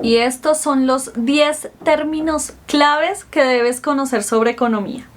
y estos son los 10 términos claves que debes conocer sobre economía.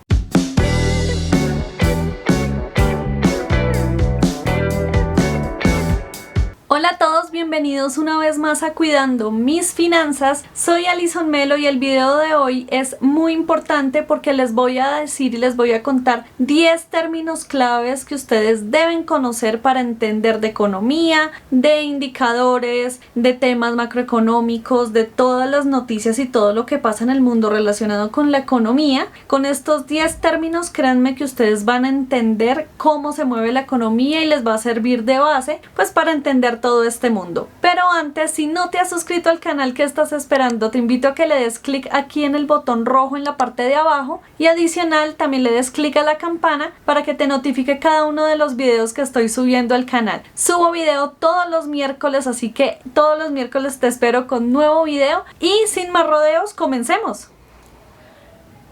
Hola a todos, bienvenidos una vez más a Cuidando Mis Finanzas. Soy Alison Melo y el video de hoy es muy importante porque les voy a decir y les voy a contar 10 términos claves que ustedes deben conocer para entender de economía, de indicadores, de temas macroeconómicos, de todas las noticias y todo lo que pasa en el mundo relacionado con la economía. Con estos 10 términos, créanme que ustedes van a entender cómo se mueve la economía y les va a servir de base, pues para entender todo este mundo. Pero antes, si no te has suscrito al canal, ¿qué estás esperando? Te invito a que le des clic aquí en el botón rojo en la parte de abajo y adicional también le des clic a la campana para que te notifique cada uno de los videos que estoy subiendo al canal. Subo video todos los miércoles, así que todos los miércoles te espero con nuevo video y sin más rodeos, comencemos.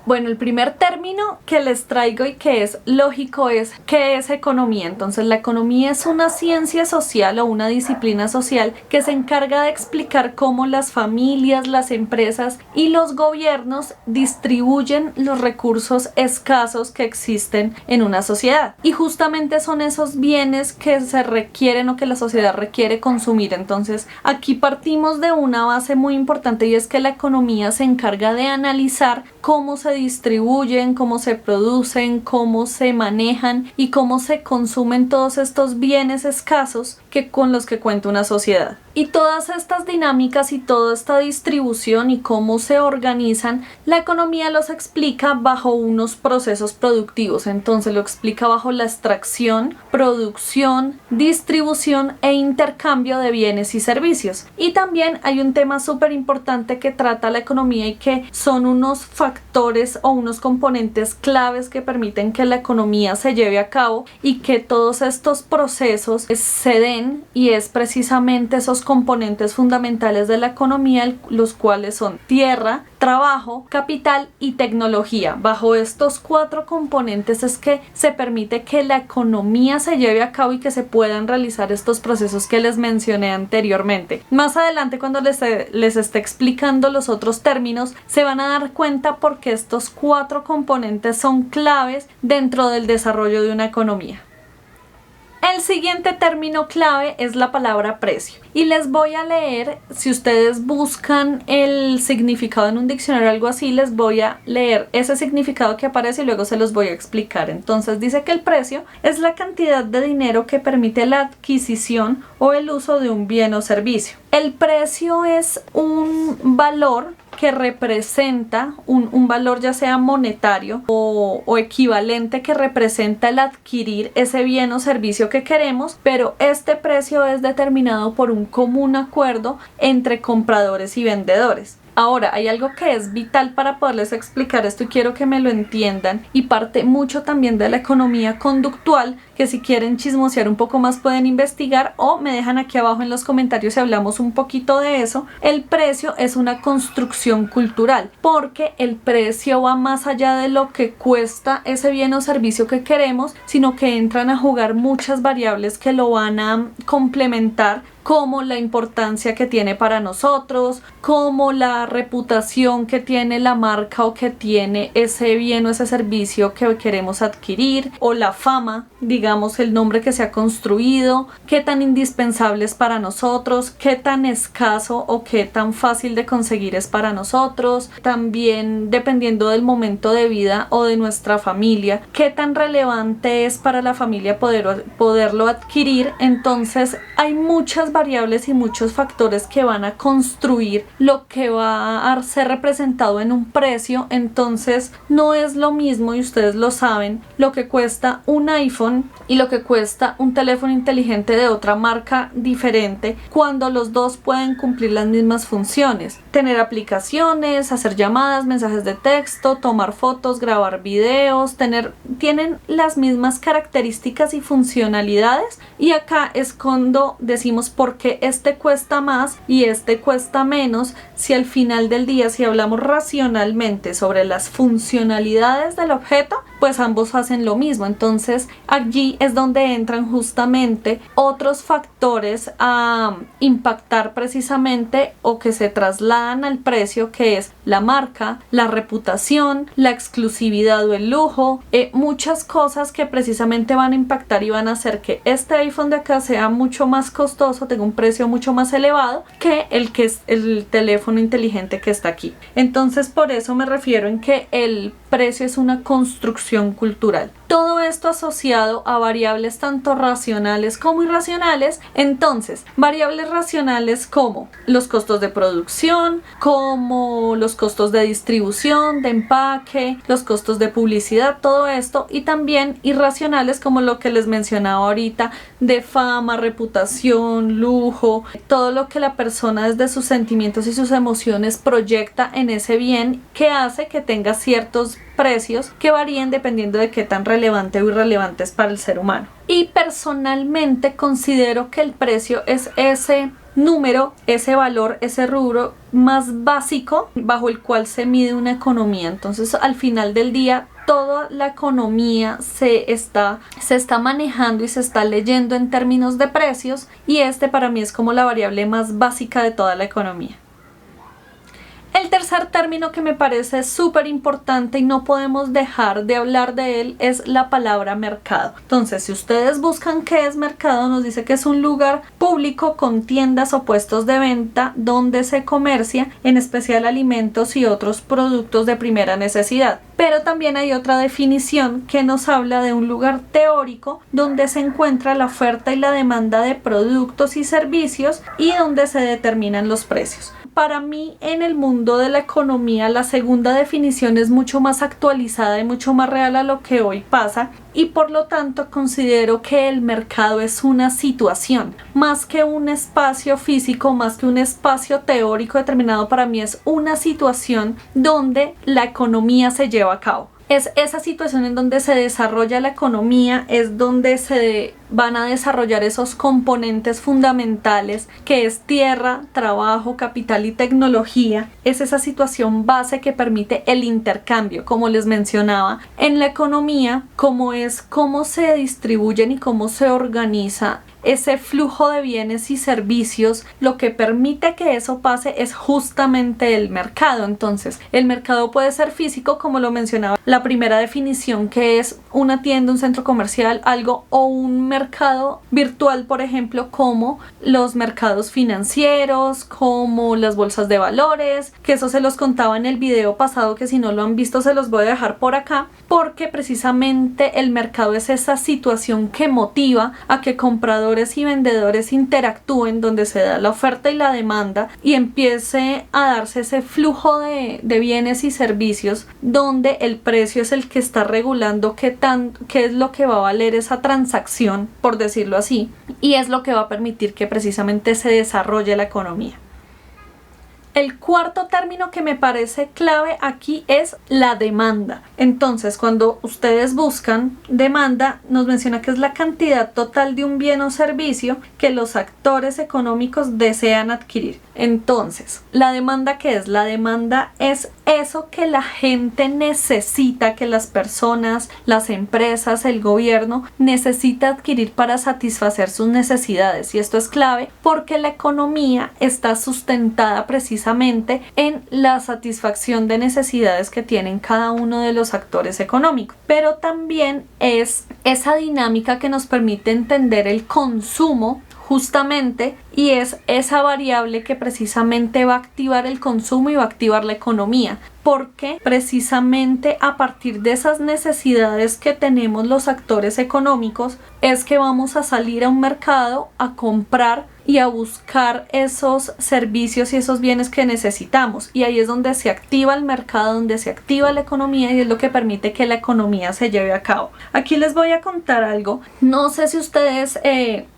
Bueno, el primer término que les traigo y que es lógico es ¿qué es economía? Entonces, la economía es una ciencia social o una disciplina social que se encarga de explicar cómo las familias, las empresas y los gobiernos distribuyen los recursos escasos que existen en una sociedad. Y justamente son esos bienes que se requieren o que la sociedad requiere consumir. Entonces, aquí partimos de una base muy importante y es que la economía se encarga de analizar cómo se distribuyen, cómo se producen, cómo se manejan y cómo se consumen todos estos bienes escasos con los que cuenta una sociedad. Y todas estas dinámicas y toda esta distribución y cómo se organizan, la economía los explica bajo unos procesos productivos. Entonces lo explica bajo la extracción, producción, distribución e intercambio de bienes y servicios. Y también hay un tema súper importante que trata la economía y que son unos factores o unos componentes claves que permiten que la economía se lleve a cabo y que todos estos procesos se den, y es precisamente esos componentes fundamentales de la economía, los cuales son tierra, trabajo, capital y tecnología. Bajo estos 4 componentes es que se permite que la economía se lleve a cabo y que se puedan realizar estos procesos que les mencioné anteriormente. Más adelante, cuando les esté explicando los otros términos, se van a dar cuenta porque estos 4 componentes son claves dentro del desarrollo de una economía. El siguiente término clave es la palabra precio y les voy a leer, si ustedes buscan el significado en un diccionario o algo así, les voy a leer ese significado que aparece y luego se los voy a explicar. Entonces dice que el precio es la cantidad de dinero que permite la adquisición o el uso de un bien o servicio. El precio es un valor que representa un valor ya sea monetario o equivalente que representa el adquirir ese bien o servicio que queremos, pero este precio es determinado por un común acuerdo entre compradores y vendedores. Ahora, hay algo que es vital para poderles explicar esto y quiero que me lo entiendan y parte mucho también de la economía conductual, que si quieren chismosear un poco más pueden investigar o me dejan aquí abajo en los comentarios si hablamos un poquito de eso. El precio es una construcción cultural porque el precio va más allá de lo que cuesta ese bien o servicio que queremos, sino que entran a jugar muchas variables que lo van a complementar, como la importancia que tiene para nosotros, como la reputación que tiene la marca o que tiene ese bien o ese servicio que queremos adquirir, o la fama, digamos el nombre que se ha construido, qué tan indispensable es para nosotros, qué tan escaso o qué tan fácil de conseguir es para nosotros, también dependiendo del momento de vida o de nuestra familia, qué tan relevante es para la familia poderlo adquirir. Entonces hay muchas variables y muchos factores que van a construir lo que va a ser representado en un precio. Entonces no es lo mismo, y ustedes lo saben, lo que cuesta un iPhone y lo que cuesta un teléfono inteligente de otra marca diferente, cuando los dos pueden cumplir las mismas funciones: tener aplicaciones, hacer llamadas, mensajes de texto, tomar fotos, grabar videos, tienen las mismas características y funcionalidades. Y acá es cuando decimos por qué este cuesta más y este cuesta menos, si al final del día, si hablamos racionalmente sobre las funcionalidades del objeto, pues ambos hacen lo mismo. Entonces allí es donde entran justamente otros factores a impactar precisamente o que se trasladan al precio, que es la marca, la reputación, la exclusividad o el lujo, muchas cosas que precisamente van a impactar y van a hacer que este iPhone de acá sea mucho más costoso, tenga un precio mucho más elevado que es el teléfono inteligente que está aquí. Entonces por eso me refiero en que el precio es una construcción cultural. Todo esto asociado a variables tanto racionales como irracionales. Entonces, variables racionales como los costos de producción, como los costos de distribución, de empaque, los costos de publicidad, todo esto. Y también irracionales como lo que les mencionaba ahorita, de fama, reputación, lujo, todo lo que la persona desde sus sentimientos y sus emociones proyecta en ese bien, que hace que tenga ciertos precios que varíen dependiendo de qué tan relevante o irrelevante es para el ser humano. Y personalmente considero que el precio es ese número, ese valor, ese rubro más básico bajo el cual se mide una economía. Entonces al final del día toda la economía se está manejando y se está leyendo en términos de precios, y este para mí es como la variable más básica de toda la economía. El tercer término que me parece súper importante y no podemos dejar de hablar de él es la palabra mercado. Entonces, si ustedes buscan qué es mercado, nos dice que es un lugar público con tiendas o puestos de venta donde se comercia, en especial alimentos y otros productos de primera necesidad. Pero también hay otra definición que nos habla de un lugar teórico donde se encuentra la oferta y la demanda de productos y servicios y donde se determinan los precios. Para mí, en el mundo de la economía, la segunda definición es mucho más actualizada y mucho más real a lo que hoy pasa, y por lo tanto considero que el mercado es una situación, más que un espacio físico, más que un espacio teórico determinado. Para mí es una situación donde la economía se lleva a cabo. Es esa situación en donde se desarrolla la economía, es donde se van a desarrollar esos componentes fundamentales que es tierra, trabajo, capital y tecnología. Es esa situación base que permite el intercambio, como les mencionaba. En la economía, como es cómo se distribuyen y cómo se organiza ese flujo de bienes y servicios, lo que permite que eso pase es justamente el mercado. Entonces, el mercado puede ser físico, como lo mencionaba la primera definición, que es una tienda, un centro comercial, algo, o un mercado virtual, por ejemplo, como los mercados financieros, como las bolsas de valores, que eso se los contaba en el video pasado, que si no lo han visto se los voy a dejar por acá, porque precisamente el mercado es esa situación que motiva a que compradores y vendedores interactúen, donde se da la oferta y la demanda y empiece a darse ese flujo de bienes y servicios, donde el precio es el que está regulando qué es lo que va a valer esa transacción, por decirlo así, y es lo que va a permitir que precisamente se desarrolle la economía. El cuarto término que me parece clave aquí es la demanda. Entonces, cuando ustedes buscan demanda, nos menciona que es la cantidad total de un bien o servicio que los actores económicos desean adquirir. Entonces, ¿la demanda qué es? La demanda es eso que la gente necesita, que las personas, las empresas, el gobierno necesita adquirir para satisfacer sus necesidades. Y esto es clave porque la economía está sustentada precisamente en la satisfacción de necesidades que tienen cada uno de los actores económicos. Pero también es esa dinámica que nos permite entender el consumo justamente, y es esa variable que precisamente va a activar el consumo y va a activar la economía, porque precisamente a partir de esas necesidades que tenemos los actores económicos es que vamos a salir a un mercado a comprar y a buscar esos servicios y esos bienes que necesitamos, y ahí es donde se activa el mercado, donde se activa la economía, y es lo que permite que la economía se lleve a cabo. Aquí les voy a contar algo. No sé si ustedes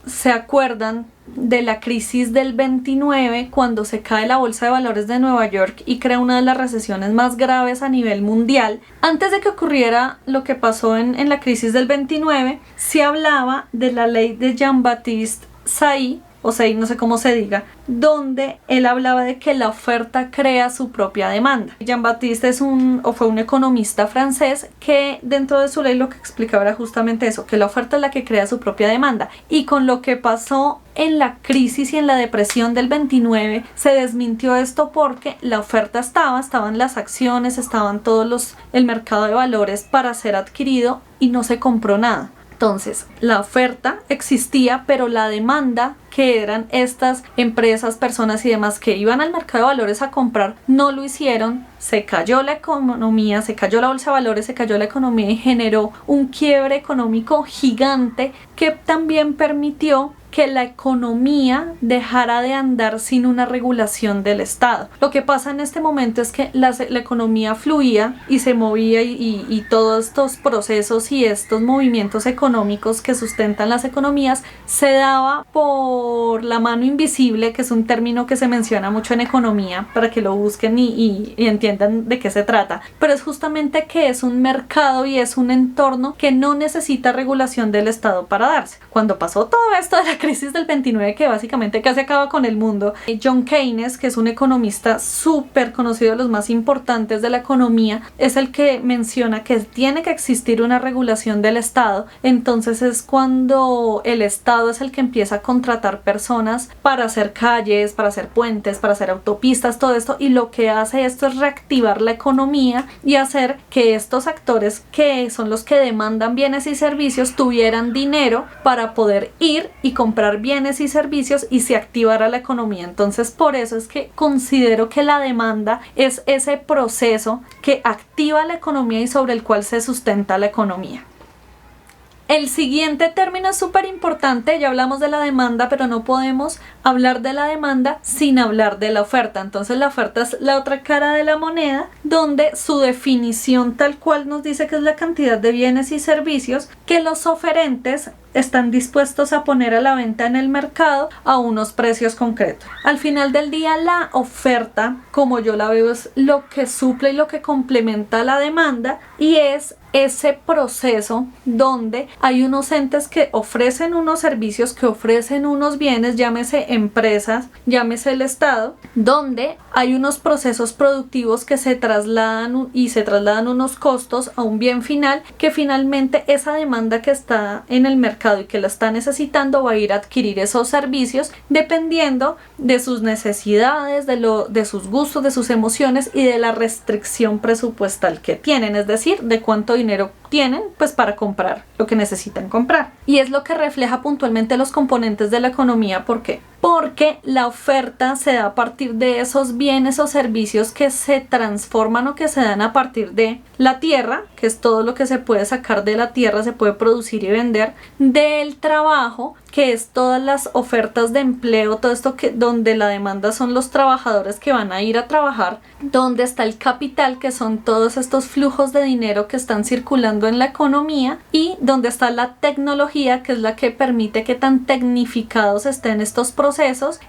se acuerdan de la crisis del 29, cuando se cae la bolsa de valores de Nueva York y crea una de las recesiones más graves a nivel mundial. Antes de que ocurriera lo que pasó en la crisis del 29, se hablaba de la ley de Jean-Baptiste Say, o Say, no sé cómo se diga, donde él hablaba de que la oferta crea su propia demanda. Jean-Baptiste fue un economista francés que dentro de su ley lo que explicaba era justamente eso, que la oferta es la que crea su propia demanda. Y con lo que pasó en la crisis y en la depresión del 29 se desmintió esto, porque la oferta estaban las acciones, estaban el mercado de valores para ser adquirido y no se compró nada. Entonces, la oferta existía, pero la demanda, que eran estas empresas, personas y demás que iban al mercado de valores a comprar, no lo hicieron. Se cayó la economía, se cayó la bolsa de valores, se cayó la economía y generó un quiebre económico gigante que también permitió que la economía dejara de andar sin una regulación del Estado. Lo que pasa en este momento es que la economía fluía y se movía y todos estos procesos y estos movimientos económicos que sustentan las economías se daba por la mano invisible, que es un término que se menciona mucho en economía para que lo busquen y entiendan de qué se trata. Pero es justamente que es un mercado y es un entorno que no necesita regulación del Estado para darse. Cuando pasó todo esto de la crisis del 29, que básicamente casi acaba con el mundo, John Keynes, que es un economista súper conocido, de los más importantes de la economía, es el que menciona que tiene que existir una regulación del Estado. Entonces es cuando el Estado es el que empieza a contratar personas para hacer calles, para hacer puentes, para hacer autopistas, todo esto, y lo que hace esto es reactivar la economía y hacer que estos actores, que son los que demandan bienes y servicios, tuvieran dinero para poder ir y comprar bienes y servicios y se activara la economía. Entonces, por eso es que considero que la demanda es ese proceso que activa la economía y sobre el cual se sustenta la economía. El siguiente término es súper importante. Ya hablamos de la demanda, pero no podemos hablar de la demanda sin hablar de la oferta. Entonces la oferta es la otra cara de la moneda, donde su definición tal cual nos dice que es la cantidad de bienes y servicios que los oferentes están dispuestos a poner a la venta en el mercado a unos precios concretos. Al final del día, la oferta, como yo la veo, es lo que suple y lo que complementa la demanda, y es ese proceso donde hay unos entes que ofrecen unos servicios, que ofrecen unos bienes, llámese empresas, llámese el Estado, donde hay unos procesos productivos que se trasladan unos costos a un bien final, que finalmente esa demanda que está en el mercado y que la está necesitando va a ir a adquirir esos servicios dependiendo de sus necesidades, de sus gustos, de sus emociones y de la restricción presupuestal que tienen, es decir, de cuánto dinero tienen pues para comprar lo que necesitan comprar. Y es lo que refleja puntualmente los componentes de la economía. ¿Por qué? Porque la oferta se da a partir de esos bienes o servicios que se transforman o que se dan a partir de la tierra, que es todo lo que se puede sacar de la tierra, se puede producir y vender, del trabajo, que es todas las ofertas de empleo, todo esto donde la demanda son los trabajadores que van a ir a trabajar, donde está el capital, que son todos estos flujos de dinero que están circulando en la economía, y donde está la tecnología, que es la que permite que tan tecnificados estén estos procesos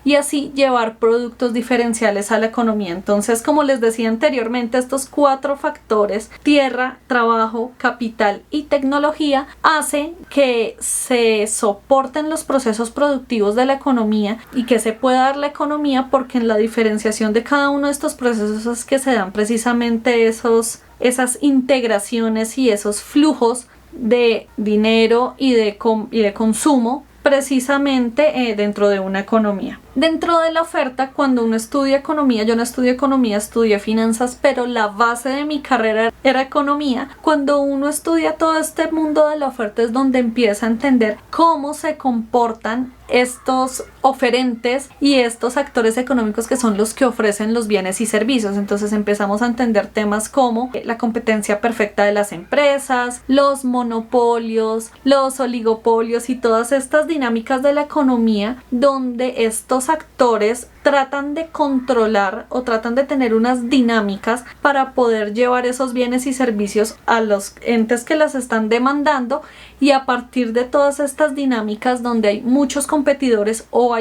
y así llevar productos diferenciales a la economía. Entonces, como les decía anteriormente, estos 4 factores, tierra, trabajo, capital y tecnología, hacen que se soporten los procesos productivos de la economía y que se pueda dar la economía, porque en la diferenciación de cada uno de estos procesos es que se dan precisamente esas integraciones y esos flujos de dinero y de consumo precisamente dentro de una economía. Dentro de la oferta, cuando uno estudia economía, yo no estudio economía, estudié finanzas, pero la base de mi carrera era economía. Cuando uno estudia todo este mundo de la oferta es donde empieza a entender cómo se comportan estos oferentes y estos actores económicos que son los que ofrecen los bienes y servicios. Entonces empezamos a entender temas como la competencia perfecta de las empresas, los monopolios, los oligopolios y todas estas dinámicas de la economía, donde estos actores tratan de controlar o tratan de tener unas dinámicas para poder llevar esos bienes y servicios a los entes que las están demandando, y a partir de todas estas dinámicas donde hay muchos competidores o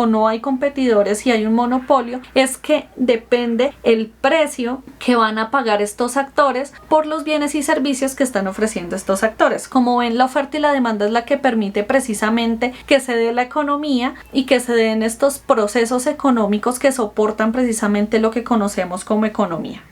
no hay competidores y hay un monopolio, es que depende el precio que van a pagar estos actores por los bienes y servicios que están ofreciendo estos actores. Como ven, la oferta y la demanda es la que permite precisamente que se dé la economía y que se den estos procesos económicos que soportan precisamente lo que conocemos como economía.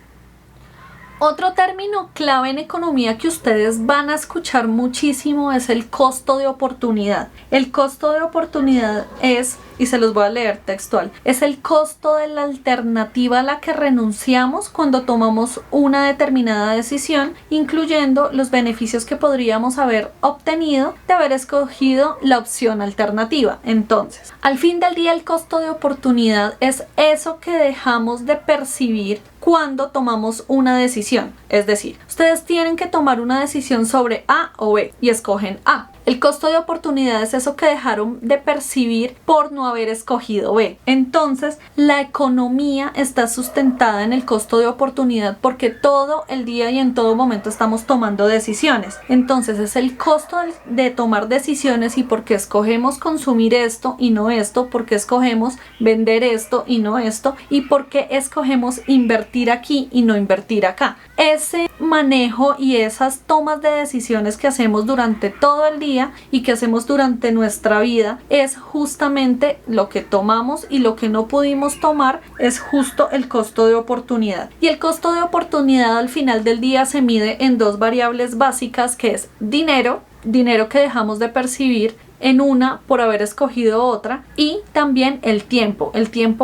Otro término clave en economía que ustedes van a escuchar muchísimo es el costo de oportunidad. El costo de oportunidad es, y se los voy a leer textual, es el costo de la alternativa a la que renunciamos cuando tomamos una determinada decisión, incluyendo los beneficios que podríamos haber obtenido de haber escogido la opción alternativa. Entonces, al fin del día, el costo de oportunidad es eso que dejamos de percibir cuando tomamos una decisión. Es decir, ustedes tienen que tomar una decisión sobre A o B y escogen A. El costo de oportunidad es eso que dejaron de percibir por no haber escogido B. Entonces, la economía está sustentada en el costo de oportunidad porque todo el día y en todo momento estamos tomando decisiones. Entonces, es el costo de tomar decisiones y por qué escogemos consumir esto y no esto, por qué escogemos vender esto y no esto, y por qué escogemos invertir aquí y no invertir acá. Ese manejo y esas tomas de decisiones que hacemos durante todo el día y que hacemos durante nuestra vida es justamente lo que tomamos, y lo que no pudimos tomar es justo el costo de oportunidad. Y el costo de oportunidad al final del día se mide en dos variables básicas, que es dinero que dejamos de percibir en una por haber escogido otra, y también el tiempo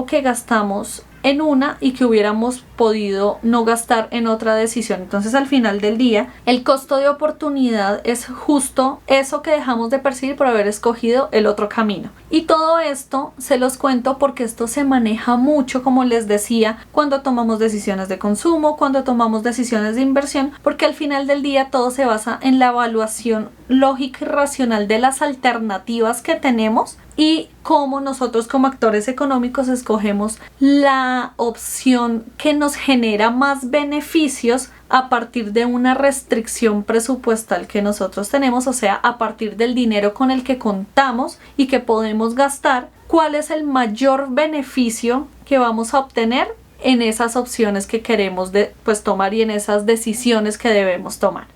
que gastamos en una y que hubiéramos podido no gastar en otra decisión. Entonces, al final del día, el costo de oportunidad es justo eso que dejamos de percibir por haber escogido el otro camino. Y todo esto se los cuento porque esto se maneja mucho, como les decía, cuando tomamos decisiones de consumo, cuando tomamos decisiones de inversión, porque al final del día todo se basa en la evaluación lógica y racional de las alternativas que tenemos y cómo nosotros como actores económicos escogemos la opción que nos genera más beneficios a partir de una restricción presupuestal que nosotros tenemos, o sea, a partir del dinero con el que contamos y que podemos gastar, cuál es el mayor beneficio que vamos a obtener en esas opciones que queremos tomar y en esas decisiones que debemos tomar.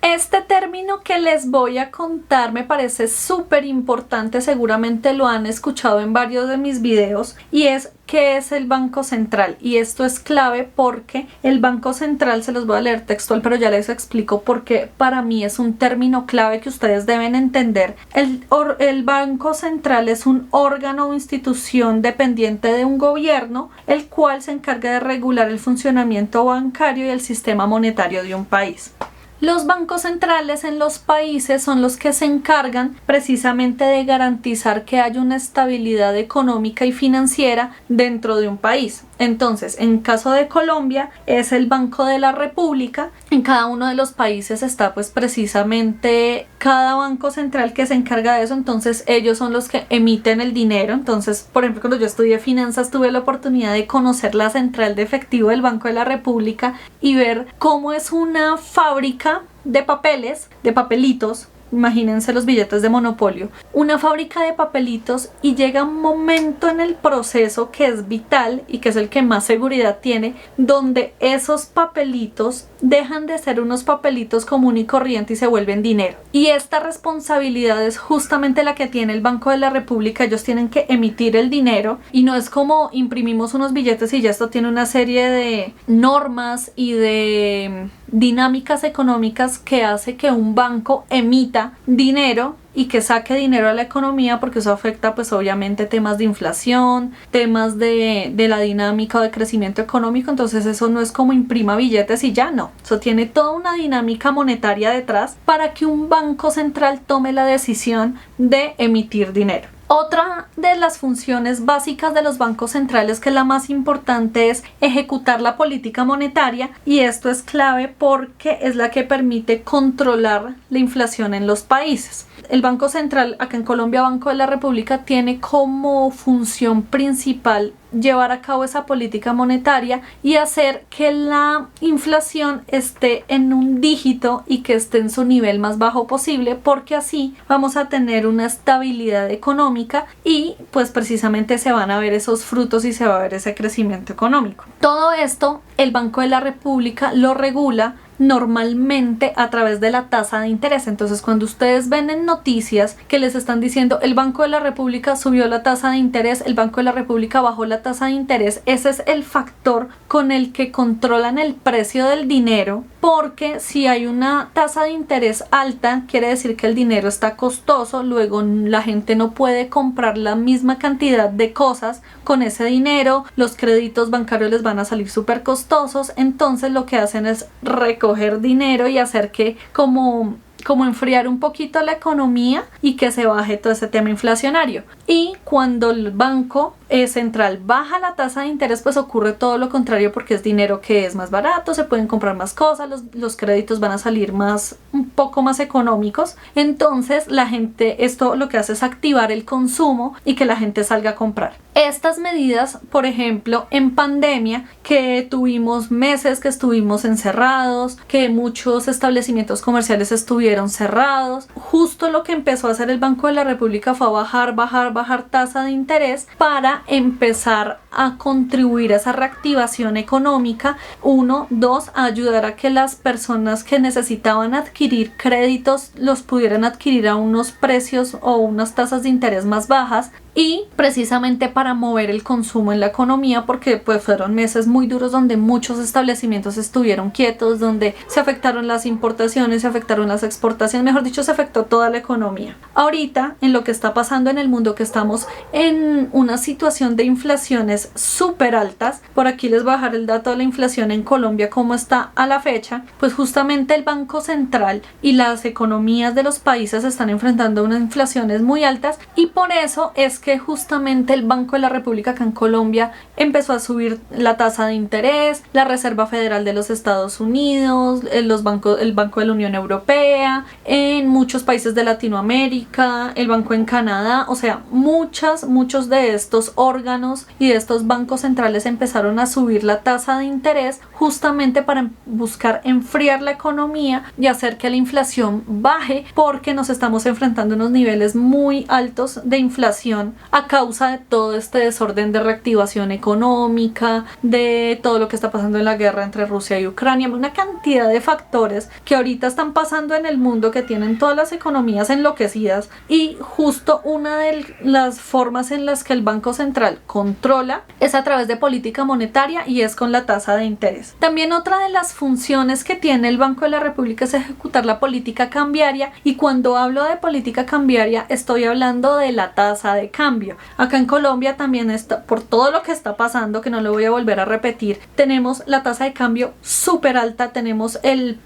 Este término que les voy a contar me parece súper importante, seguramente lo han escuchado en varios de mis videos, y es ¿qué es el Banco Central? Y esto es clave porque el Banco Central, se los voy a leer textual, pero ya les explico por qué para mí es un término clave que ustedes deben entender. El Banco Central es un órgano o institución dependiente de un gobierno, el cual se encarga de regular el funcionamiento bancario y el sistema monetario de un país. Los bancos centrales en los países son los que se encargan precisamente de garantizar que haya una estabilidad económica y financiera dentro de un país. Entonces, en caso de Colombia es el Banco de la República. En cada uno de los países está precisamente cada banco central que se encarga de eso. Entonces ellos son los que emiten el dinero. Entonces, por ejemplo, cuando yo estudié finanzas tuve la oportunidad de conocer la central de efectivo del Banco de la República y ver cómo es una fábrica de papeles, de papelitos. Imagínense los billetes de Monopolio, una fábrica de papelitos, y llega un momento en el proceso que es vital y que es el que más seguridad tiene, donde esos papelitos dejan de ser unos papelitos común y corriente y se vuelven dinero. Y esta responsabilidad es justamente la que tiene el Banco de la República. Ellos tienen que emitir el dinero y no es como imprimimos unos billetes y ya. Esto tiene una serie de normas y de dinámicas económicas que hace que un banco emita dinero y que saque dinero a la economía, porque eso afecta obviamente temas de inflación, temas de la dinámica o de crecimiento económico. Entonces eso no es como imprima billetes y ya, no, eso tiene toda una dinámica monetaria detrás para que un banco central tome la decisión de emitir dinero. Otra de las funciones básicas de los bancos centrales, que es la más importante, es ejecutar la política monetaria, y esto es clave porque es la que permite controlar la inflación en los países. El Banco Central, acá en Colombia, Banco de la República, tiene como función principal llevar a cabo esa política monetaria y hacer que la inflación esté en un dígito y que esté en su nivel más bajo posible, porque así vamos a tener una estabilidad económica y pues precisamente se van a ver esos frutos y se va a ver ese crecimiento económico. Todo esto el Banco de la República lo regula normalmente a través de la tasa de interés. Entonces, cuando ustedes ven en noticias que les están diciendo el Banco de la República subió la tasa de interés, el Banco de la República bajó la tasa de interés, ese es el factor con el que controlan el precio del dinero, porque si hay una tasa de interés alta, quiere decir que el dinero está costoso, luego la gente no puede comprar la misma cantidad de cosas con ese dinero, los créditos bancarios les van a salir súper costosos, entonces lo que hacen es recoger dinero y hacer que como enfriar un poquito la economía y que se baje todo ese tema inflacionario. Y cuando el Banco Central baja la tasa de interés, pues ocurre todo lo contrario, porque es dinero que es más barato, se pueden comprar más cosas, los créditos van a salir un poco más económicos. Entonces la gente, esto lo que hace es activar el consumo y que la gente salga a comprar. Estas medidas, por ejemplo, en pandemia, que tuvimos meses que estuvimos encerrados, que muchos establecimientos comerciales estuvieron cerrados, justo lo que empezó a hacer el Banco de la República fue bajar tasa de interés para empezar a contribuir a esa reactivación económica. 1, 2, a ayudar a que las personas que necesitaban adquirir créditos los pudieran adquirir a unos precios o unas tasas de interés más bajas, y precisamente para mover el consumo en la economía, porque pues fueron meses muy duros donde muchos establecimientos estuvieron quietos, donde se afectaron las importaciones, se afectaron las exportaciones, mejor dicho, se afectó toda la economía. Ahorita, en lo que está pasando en el mundo, que estamos en una situación de inflaciones súper altas, por aquí les voy a dejar el dato de la inflación en Colombia, cómo está a la fecha, pues justamente el Banco Central y las economías de los países están enfrentando unas inflaciones muy altas, y por eso es que justamente el Banco de la República acá en Colombia empezó a subir la tasa de interés, la Reserva Federal de los Estados Unidos, el Banco de la Unión Europea, en muchos países de Latinoamérica, el Banco en Canadá, o sea, muchos de estos órganos y de estos bancos centrales empezaron a subir la tasa de interés justamente para buscar enfriar la economía y hacer que la inflación baje, porque nos estamos enfrentando a unos niveles muy altos de inflación a causa de todo este desorden de reactivación económica, de todo lo que está pasando en la guerra entre Rusia y Ucrania, una cantidad de factores que ahorita están pasando en el mundo, que tienen todas las economías enloquecidas, y justo una de las formas en las que el Banco Central controla es a través de política monetaria, y es con la tasa de interés. También otra de las funciones que tiene el Banco de la República es ejecutar la política cambiaria, y cuando hablo de política cambiaria estoy hablando de la tasa de cambio. Acá en Colombia también está, por todo lo que está pasando, que no lo voy a volver a repetir, tenemos la tasa de cambio súper alta, tenemos el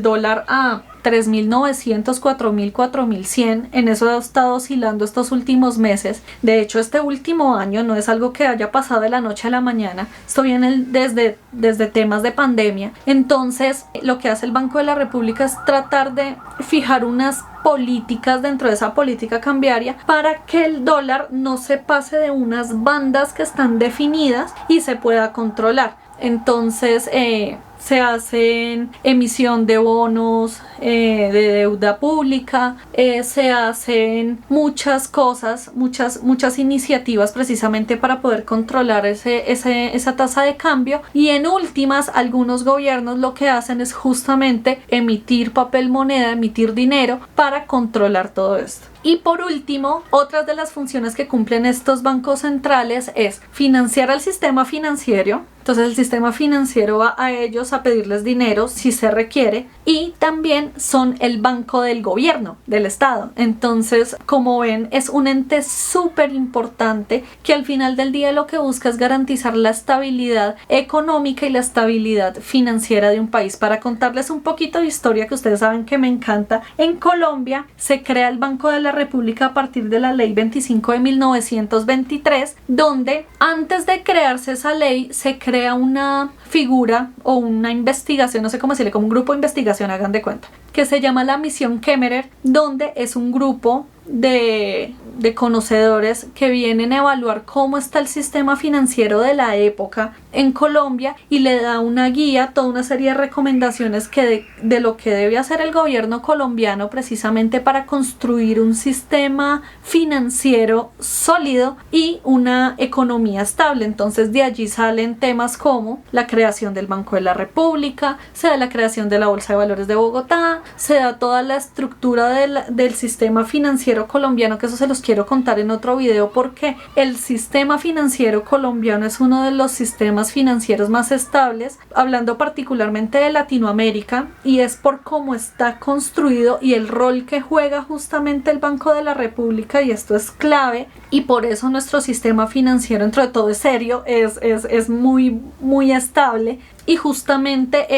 dólar a 3.900, 4.000, 4.100, en eso he estado oscilando estos últimos meses. De hecho, este último año no es algo que haya pasado de la noche a la mañana, estoy desde temas de pandemia. Entonces, lo que hace el Banco de la República es tratar de fijar unas políticas dentro de esa política cambiaria para que el dólar no se pase de unas bandas que están definidas y se pueda controlar. Entonces se hacen emisión de bonos, de deuda pública, se hacen muchas cosas, muchas iniciativas precisamente para poder controlar esa tasa de cambio. Y en últimas, algunos gobiernos lo que hacen es justamente emitir papel moneda, emitir dinero para controlar todo esto. Y por último, otras de las funciones que cumplen estos bancos centrales es financiar al sistema financiero. Entonces el sistema financiero va a ellos a pedirles dinero si se requiere, y también son el banco del gobierno, del Estado. Entonces, como ven, es un ente súper importante que al final del día lo que busca es garantizar la estabilidad económica y la estabilidad financiera de un país. Para contarles un poquito de historia, que ustedes saben que me encanta, en Colombia se crea el Banco de la República a partir de la Ley 25 de 1923, donde antes de crearse esa ley se crea una figura o una investigación, no sé cómo decirle, como un grupo de investigación, hagan de cuenta, que se llama la Misión Kemmerer, donde es un grupo de conocedores que vienen a evaluar cómo está el sistema financiero de la época en Colombia y le da una guía, toda una serie de recomendaciones de lo que debe hacer el gobierno colombiano precisamente para construir un sistema financiero sólido y una economía estable. Entonces de allí salen temas como la creación del Banco de la República, se da la creación de la Bolsa de Valores de Bogotá, se da toda la estructura del sistema financiero colombiano, que eso se los quiero contar en otro video porque el sistema financiero colombiano es uno de los sistemas financieros más estables, hablando particularmente de Latinoamérica, y es por cómo está construido y el rol que juega justamente el Banco de la República, y esto es clave, y por eso nuestro sistema financiero dentro de todo es serio, es muy estable. Y justamente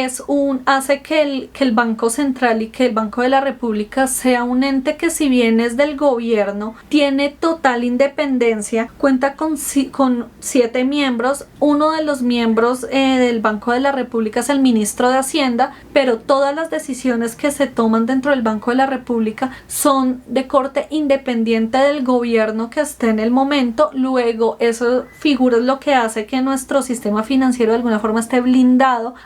hace que el Banco Central y que el Banco de la República sea un ente que, si bien es del gobierno, tiene total independencia, cuenta con 7 miembros. Uno de los miembros del Banco de la República es el ministro de Hacienda, pero todas las decisiones que se toman dentro del Banco de la República son de corte independiente del gobierno que esté en el momento. Luego, eso figura lo que hace que nuestro sistema financiero de alguna forma esté blindado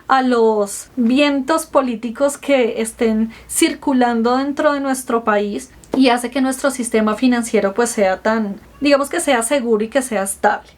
a los vientos políticos que estén circulando dentro de nuestro país, y hace que nuestro sistema financiero pues sea digamos que sea seguro y que sea estable.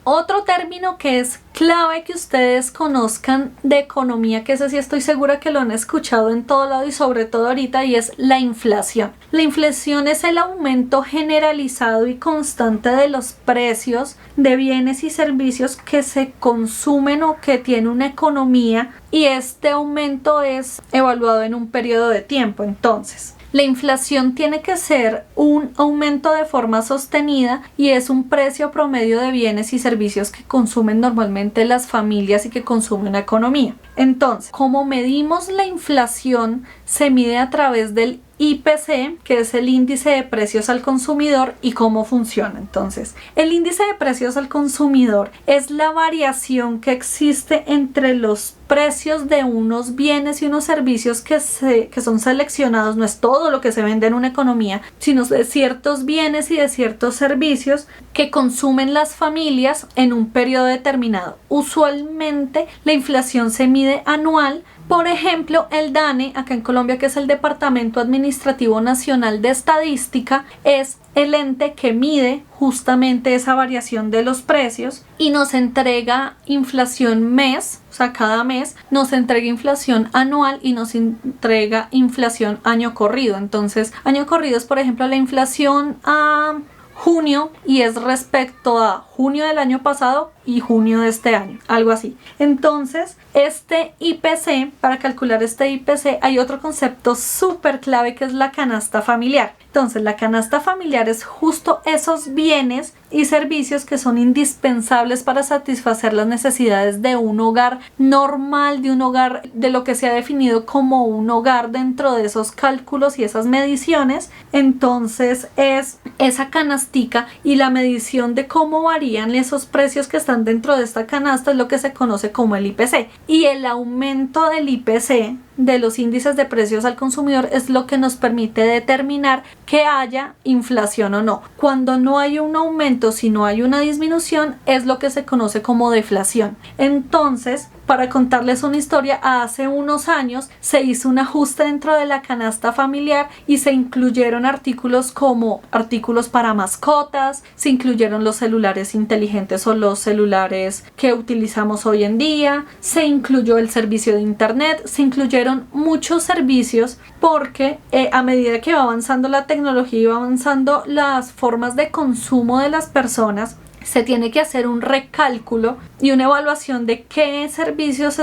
Otro término que es clave que ustedes conozcan de economía, que ese sí estoy segura que lo han escuchado en todo lado y sobre todo ahorita, y es la inflación. La inflación es el aumento generalizado y constante de los precios de bienes y servicios que se consumen o que tiene una economía, y este aumento es evaluado en un periodo de tiempo. Entonces, la inflación tiene que ser un aumento de forma sostenida y es un precio promedio de bienes y servicios que consumen normalmente las familias y que consume una economía. Entonces, como medimos la inflación, se mide a través del IPC, que es el índice de precios al consumidor, y cómo funciona. Entonces, el índice de precios al consumidor es la variación que existe entre los precios de unos bienes y unos servicios que son seleccionados. No es todo lo que se vende en una economía, sino de ciertos bienes y de ciertos servicios que consumen las familias en un periodo determinado. Usualmente la inflación se mide anual. Por ejemplo, el DANE, acá en Colombia, que es el Departamento Administrativo Nacional de Estadística, es el ente que mide justamente esa variación de los precios y nos entrega inflación mes, o sea, cada mes nos entrega inflación anual y nos entrega inflación año corrido. Entonces, año corrido es, por ejemplo, la inflación a junio y es respecto a junio del año pasado y junio de este año, algo así. Entonces, este IPC, para calcular este IPC, hay otro concepto súper clave que es la canasta familiar. Entonces, la canasta familiar es justo esos bienes y servicios que son indispensables para satisfacer las necesidades de un hogar normal, de un hogar, de lo que se ha definido como un hogar dentro de esos cálculos y esas mediciones. Entonces, es esa canastica y la medición de cómo varían esos precios que están dentro de esta canasta es lo que se conoce como el IPC. Y el aumento del IPC, de los índices de precios al consumidor, es lo que nos permite determinar que haya inflación o no. Cuando no hay un aumento, si no hay una disminución, es lo que se conoce como deflación. Entonces, para contarles una historia, hace unos años se hizo un ajuste dentro de la canasta familiar y se incluyeron artículos como artículos para mascotas, se incluyeron los celulares inteligentes o los celulares que utilizamos hoy en día, se incluyó el servicio de internet, se incluyeron muchos servicios porque a medida que va avanzando la tecnología y va avanzando las formas de consumo de las personas, se tiene que hacer un recálculo y una evaluación de qué servicios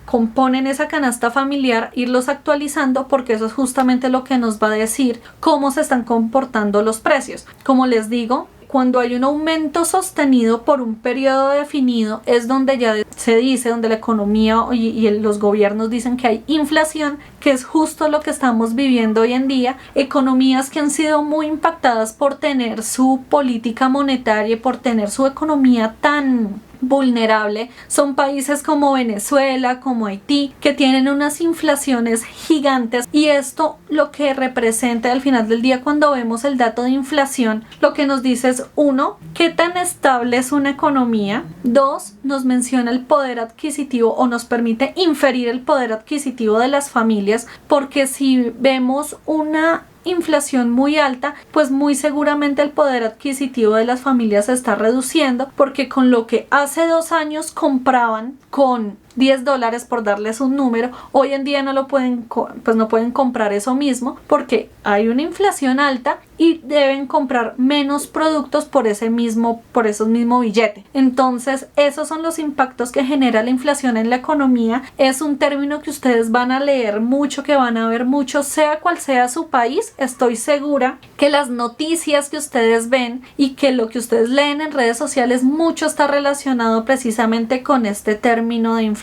componen esa canasta familiar, irlos actualizando, porque eso es justamente lo que nos va a decir cómo se están comportando los precios. Como les digo, cuando hay un aumento sostenido por un periodo definido es donde ya se dice, donde la economía y los gobiernos dicen que hay inflación, que es justo lo que estamos viviendo hoy en día. Economías que han sido muy impactadas por tener su política monetaria y por tener su economía tan vulnerable son países como Venezuela, como Haití, que tienen unas inflaciones gigantes, y esto lo que representa al final del día cuando vemos el dato de inflación, lo que nos dice es: uno, qué tan estable es una economía; dos, nos menciona el poder adquisitivo o nos permite inferir el poder adquisitivo de las familias, porque si vemos una inflación muy alta, pues muy seguramente el poder adquisitivo de las familias se está reduciendo, porque con lo que hace 2 años compraban con $10, por darles un número, hoy en día no lo pueden, pues no pueden comprar eso mismo, porque hay una inflación alta y deben comprar menos productos por esos mismo billete. Entonces esos son los impactos que genera la inflación en la economía. Es un término que ustedes van a leer mucho, que van a ver mucho, sea cual sea su país. Estoy segura que las noticias que ustedes ven y que lo que ustedes leen en redes sociales, mucho está relacionado precisamente con este término de inflación.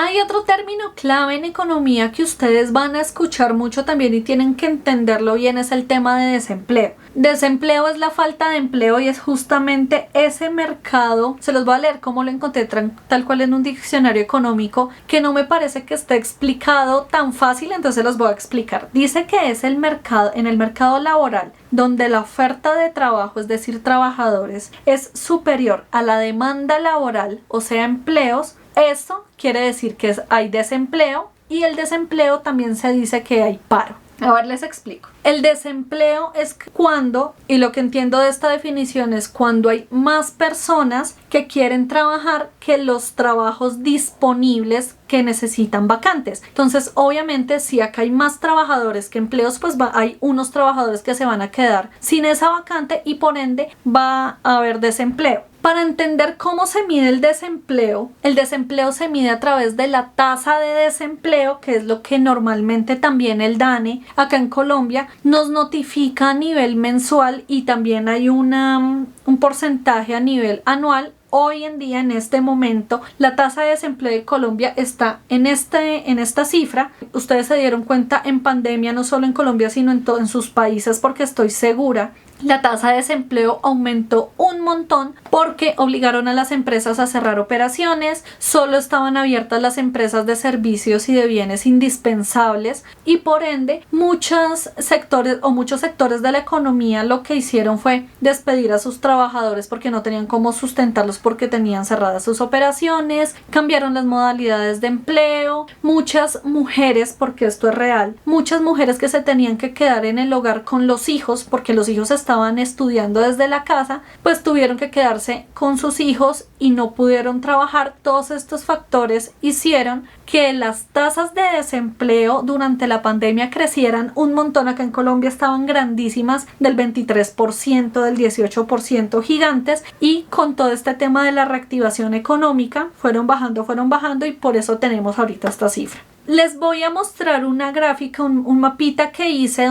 Hay otro término clave en economía que ustedes van a escuchar mucho también y tienen que entenderlo bien, es el tema de desempleo. Desempleo es la falta de empleo y es justamente ese mercado. Se los voy a leer como lo encontré tal cual en un diccionario económico, que no me parece que esté explicado tan fácil, entonces los voy a explicar. Dice que es el mercado, en el mercado laboral, donde la oferta de trabajo, es decir, trabajadores, es superior a la demanda laboral, o sea, empleos. Esto quiere decir que hay desempleo, y el desempleo también se dice que hay paro. A ver, les explico. El desempleo es cuando, y lo que entiendo de esta definición es cuando hay más personas que quieren trabajar que los trabajos disponibles que necesitan vacantes. Entonces, obviamente, si acá hay más trabajadores que empleos, pues hay unos trabajadores que se van a quedar sin esa vacante y por ende va a haber desempleo. Para entender cómo se mide el desempleo se mide a través de la tasa de desempleo, que es lo que normalmente también el DANE acá en Colombia nos notifica a nivel mensual, y también hay un porcentaje a nivel anual. Hoy en día, en este momento, la tasa de desempleo de Colombia está en esta cifra. Ustedes se dieron cuenta en pandemia, no solo en Colombia, sino en sus países, porque estoy segura la tasa de desempleo aumentó un montón porque obligaron a las empresas a cerrar operaciones, solo estaban abiertas las empresas de servicios y de bienes indispensables, y por ende muchos sectores de la economía lo que hicieron fue despedir a sus trabajadores porque no tenían cómo sustentarlos, porque tenían cerradas sus operaciones, cambiaron las modalidades de empleo. Muchas mujeres, porque esto es real, muchas mujeres que se tenían que quedar en el hogar con los hijos porque los hijos estaban estudiando desde la casa, pues tuvieron que quedarse con sus hijos y no pudieron trabajar. Todos estos factores hicieron que las tasas de desempleo durante la pandemia crecieran un montón. Acá en Colombia estaban grandísimas, del 23%, del 18%, gigantes, y con todo este tema de la reactivación económica fueron bajando y por eso tenemos ahorita esta cifra. Les voy a mostrar una gráfica, un mapita que hice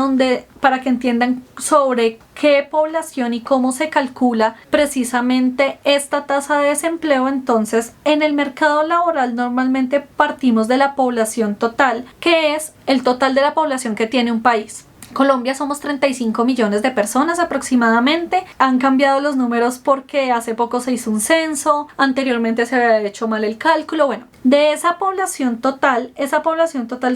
para que entiendan sobre qué población y cómo se calcula precisamente esta tasa de desempleo. Entonces, en el mercado laboral normalmente partimos de la población total, que es el total de la población que tiene un país. Colombia somos 35 millones de personas aproximadamente. Han cambiado los números porque hace poco se hizo un censo, anteriormente se había hecho mal el cálculo. Bueno, de esa población total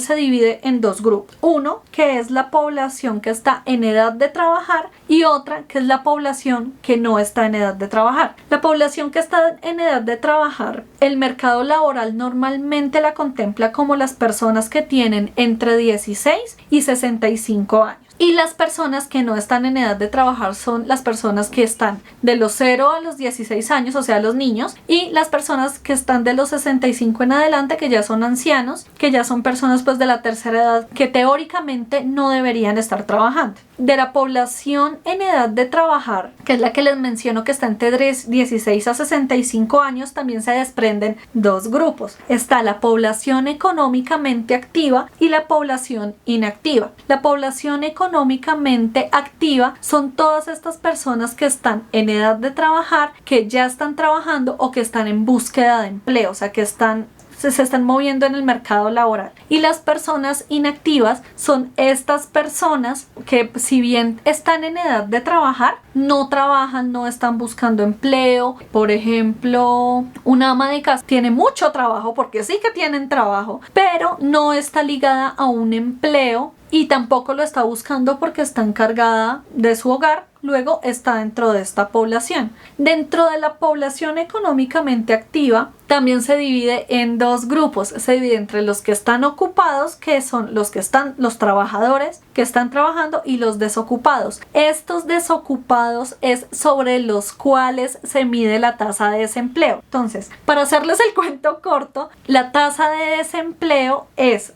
se divide en dos grupos. Uno, que es la población que está en edad de trabajar, y otra, que es la población que no está en edad de trabajar. La población que está en edad de trabajar, el mercado laboral normalmente la contempla como las personas que tienen entre 16 y 65 años. Y las personas que no están en edad de trabajar son las personas que están de los 0 a los 16 años, o sea, los niños, y las personas que están de los 65 en adelante, que ya son ancianos, que ya son personas pues de la tercera edad, que teóricamente no deberían estar trabajando. De la población en edad de trabajar, que es la que les menciono que está entre 16 a 65 años, también se desprenden dos grupos. Está la población económicamente activa y la población inactiva. La población económicamente económicamente activa son todas estas personas que están en edad de trabajar, que ya están trabajando o que están en búsqueda de empleo, o sea, que se están moviendo en el mercado laboral. Y las personas inactivas son estas personas que, si bien están en edad de trabajar, no trabajan, no están buscando empleo. Por ejemplo, una ama de casa tiene mucho trabajo, porque sí que tienen trabajo, pero no está ligada a un empleo y tampoco lo está buscando porque está encargada de su hogar. Luego está dentro de esta población. Dentro de la población económicamente activa también se divide en dos grupos. Se divide entre los que están ocupados, que son los trabajadores que están trabajando, y los desocupados. Estos desocupados es sobre los cuales se mide la tasa de desempleo. Entonces, para hacerles el cuento corto, la tasa de desempleo es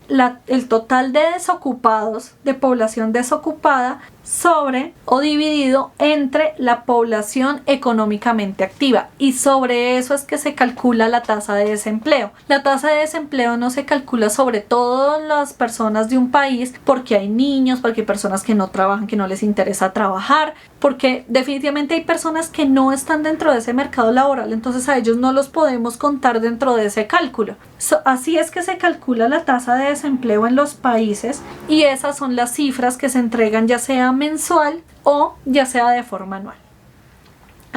el total de desocupados, de población desocupada, sobre o dividido entre la población económicamente activa, y sobre eso es que se calcula la tasa de desempleo. La tasa de desempleo no se calcula sobre todas las personas de un país, porque hay niños, porque hay personas que no trabajan, que no les interesa trabajar, porque definitivamente hay personas que no están dentro de ese mercado laboral, entonces a ellos no los podemos contar dentro de ese cálculo. Así es que se calcula la tasa de desempleo en los países, y esas son las cifras que se entregan ya sea mensual o ya sea de forma anual.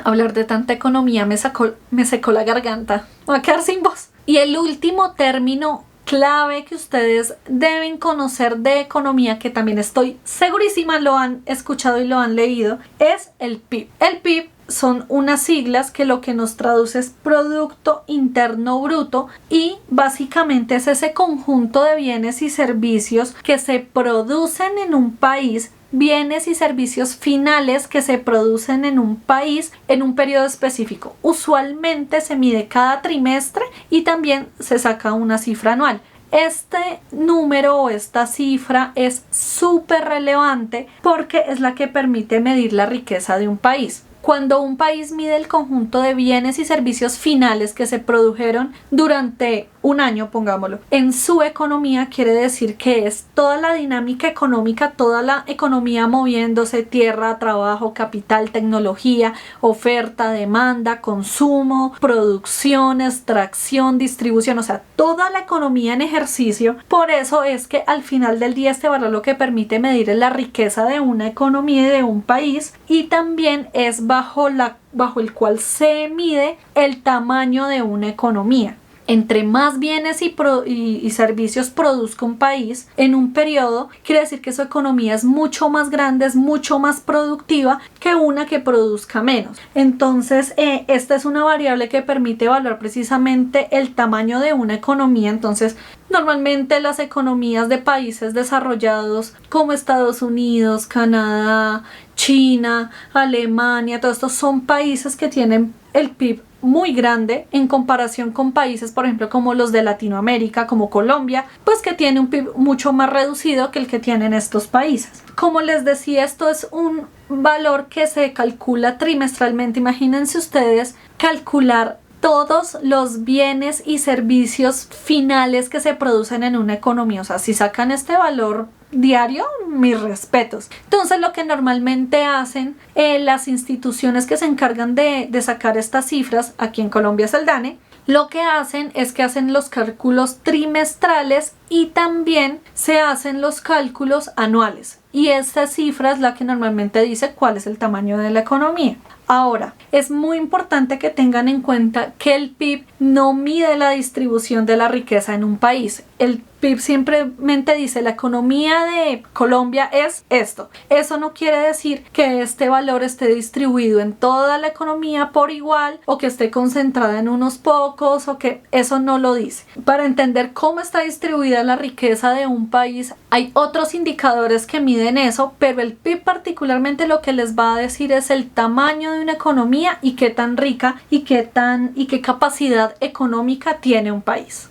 Hablar de tanta economía me secó la garganta, me voy a quedar sin voz. Y el último término clave que ustedes deben conocer de economía, que también estoy segurísima lo han escuchado y lo han leído, es el PIB. El PIB son unas siglas que lo que nos traduce es Producto Interno Bruto, y básicamente es ese conjunto de bienes y servicios que se producen en un país, bienes y servicios finales que se producen en un país en un periodo específico. Usualmente se mide cada trimestre y también se saca una cifra anual. Este número o esta cifra es súper relevante porque es la que permite medir la riqueza de un país. Cuando un país mide el conjunto de bienes y servicios finales que se produjeron durante un año, pongámoslo, en su economía, quiere decir que es toda la dinámica económica, toda la economía moviéndose: tierra, trabajo, capital, tecnología, oferta, demanda, consumo, producción, extracción, distribución, o sea, toda la economía en ejercicio. Por eso es que al final del día este valor lo que permite medir es la riqueza de una economía y de un país, y también es bajo el cual se mide el tamaño de una economía. Entre más bienes y servicios produzca un país en un periodo, quiere decir que su economía es mucho más grande, es mucho más productiva que una que produzca menos. Entonces, esta es una variable que permite evaluar precisamente el tamaño de una economía. Entonces, normalmente las economías de países desarrollados como Estados Unidos, Canadá, China, Alemania, todos estos son países que tienen el PIB muy grande en comparación con países, por ejemplo, como los de Latinoamérica, como Colombia, pues que tiene un PIB mucho más reducido que el que tienen estos países. Como les decía, esto es un valor que se calcula trimestralmente. Imagínense ustedes calcular todos los bienes y servicios finales que se producen en una economía. O sea, si sacan este valor diario, mis respetos. Entonces, lo que normalmente hacen las instituciones que se encargan de sacar estas cifras, aquí en Colombia es el DANE, lo que hacen es que hacen los cálculos trimestrales y también se hacen los cálculos anuales. Y esta cifra es la que normalmente dice cuál es el tamaño de la economía. Ahora, es muy importante que tengan en cuenta que el PIB no mide la distribución de la riqueza en un país. El PIB simplemente dice la economía de Colombia es esto. Eso no quiere decir que este valor esté distribuido en toda la economía por igual, o que esté concentrada en unos pocos, o que eso no lo dice. Para entender cómo está distribuida la riqueza de un país, hay otros indicadores que miden eso, pero el PIB particularmente lo que les va a decir es el tamaño de una economía y qué tan rica y qué capacidad económica tiene un país.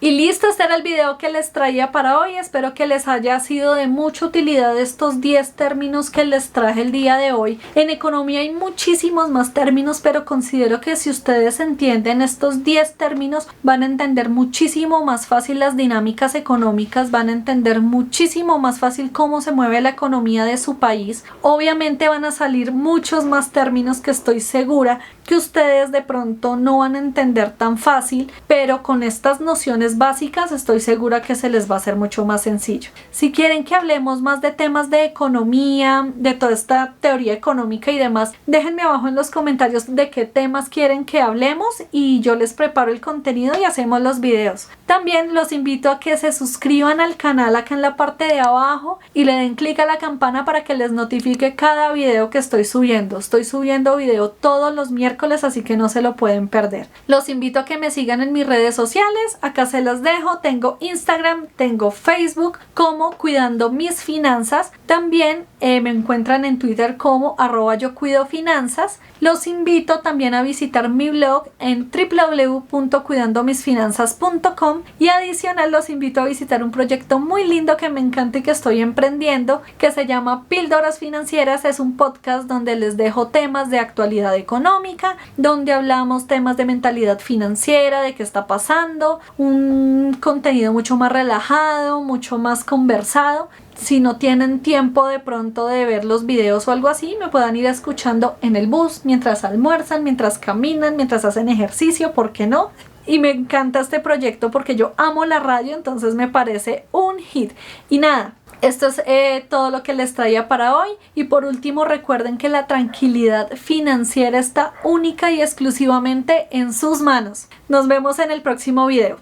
Y listo, este era el video que les traía para hoy. Espero que les haya sido de mucha utilidad estos 10 términos que les traje el día de hoy. En economía hay muchísimos más términos, pero considero que si ustedes entienden estos 10 términos van a entender muchísimo más fácil las dinámicas económicas, van a entender muchísimo más fácil cómo se mueve la economía de su país. Obviamente van a salir muchos más términos que estoy segura que ustedes de pronto no van a entender tan fácil, pero con estas nociones básicas estoy segura que se les va a hacer mucho más sencillo. Si quieren que hablemos más de temas de economía, de toda esta teoría económica y demás, déjenme abajo en los comentarios de qué temas quieren que hablemos y yo les preparo el contenido y hacemos los videos. También los invito a que se suscriban al canal acá en la parte de abajo y le den clic a la campana para que les notifique cada video que estoy subiendo. Estoy subiendo video todos los miércoles, así que no se lo pueden perder. Los invito a que me sigan en mis redes sociales, acá se las dejo. Tengo Instagram, tengo Facebook como Cuidando Mis Finanzas. También me encuentran en Twitter como @yocuidofinanzas. Los invito también a visitar mi blog en www.cuidandomisfinanzas.com y adicional los invito a visitar un proyecto muy lindo que me encanta y que estoy emprendiendo, que se llama Píldoras Financieras. Es un podcast donde les dejo temas de actualidad económica, donde hablamos temas de mentalidad financiera, de qué está pasando, un contenido mucho más relajado, mucho más conversado. Si no tienen tiempo de pronto de ver los videos o algo así, me puedan ir escuchando en el bus, mientras almuerzan, mientras caminan, mientras hacen ejercicio, ¿por qué no? Y me encanta este proyecto porque yo amo la radio, entonces me parece un hit. Y nada, esto es todo lo que les traía para hoy. Y por último, recuerden que la tranquilidad financiera está única y exclusivamente en sus manos. Nos vemos en el próximo video.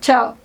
Chao.